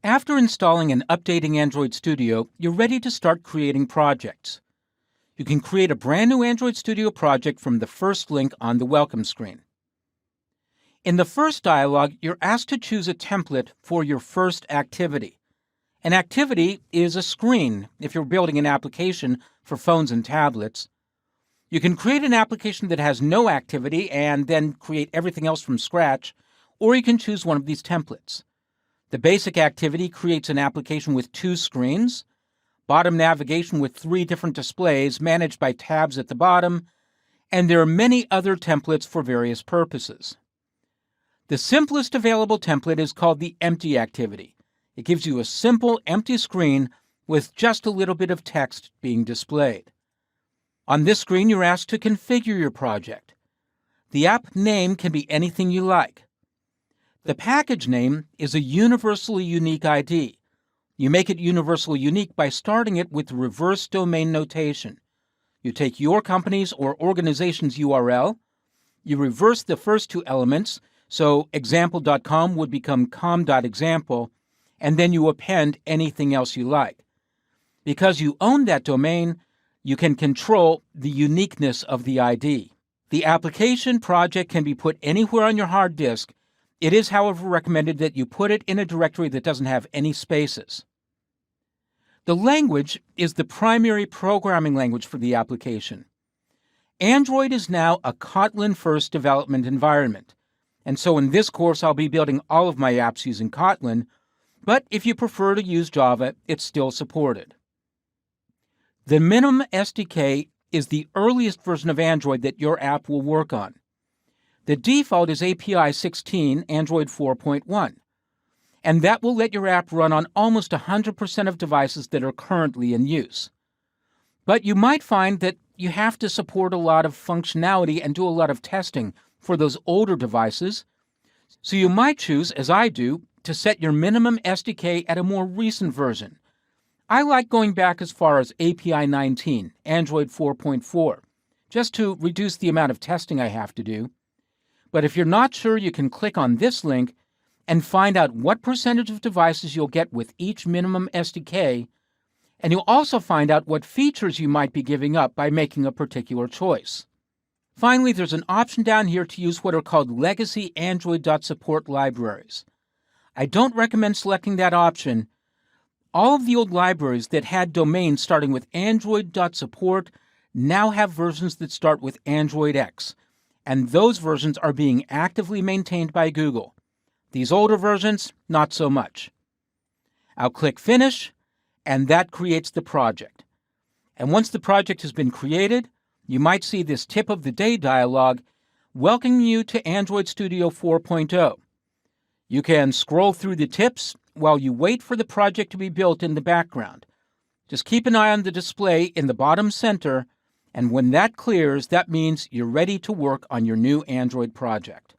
After installing and updating Android Studio, you're ready to start creating projects. You can create a brand new Android Studio project from the first link on the welcome screen. In the first dialog, you're asked to choose a template for your first activity. An activity is a screen if you're building an application for phones and tablets. You can create an application that has no activity and then create everything else from scratch, or you can choose one of these templates. The basic activity creates an application with 2 screens, bottom navigation with 3 different displays managed by tabs at the bottom, and there are many other templates for various purposes. The simplest available template is called the empty activity. It gives you a simple empty screen with just a little bit of text being displayed. On this screen, you're asked to configure your project. The app name can be anything you like. The package name is a universally unique ID. You make it universally unique by starting it with reverse domain notation. You take your company's or organization's URL, you reverse the first 2 elements, so example.com would become com.example, and then you append anything else you like. Because you own that domain, you can control the uniqueness of the ID. The application project can be put anywhere on your hard disk. It is, however, recommended that you put it in a directory that doesn't have any spaces. The language is the primary programming language for the application. Android is now a Kotlin-first development environment, and so in this course I'll be building all of my apps using Kotlin, but if you prefer to use Java, it's still supported. The Minimum SDK is the earliest version of Android that your app will work on. The default is API 16, Android 4.1, and that will let your app run on almost 100% of devices that are currently in use. But you might find that you have to support a lot of functionality and do a lot of testing for those older devices, so you might choose, as I do, to set your minimum SDK at a more recent version. I like going back as far as API 19, Android 4.4, just to reduce the amount of testing I have to do. But if you're not sure, you can click on this link and find out what percentage of devices you'll get with each minimum SDK, and you'll also find out what features you might be giving up by making a particular choice. Finally, there's an option down here to use what are called legacy Android.support libraries. I don't recommend selecting that option. All of the old libraries that had domains starting with Android.support now have versions that start with Android X, and those versions are being actively maintained by Google. These older versions, not so much. I'll click Finish, and that creates the project. And once the project has been created, you might see this Tip of the Day dialog welcoming you to Android Studio 4.0. You can scroll through the tips while you wait for the project to be built in the background. Just keep an eye on the display in the bottom center, and when that clears, that means you're ready to work on your new Android project.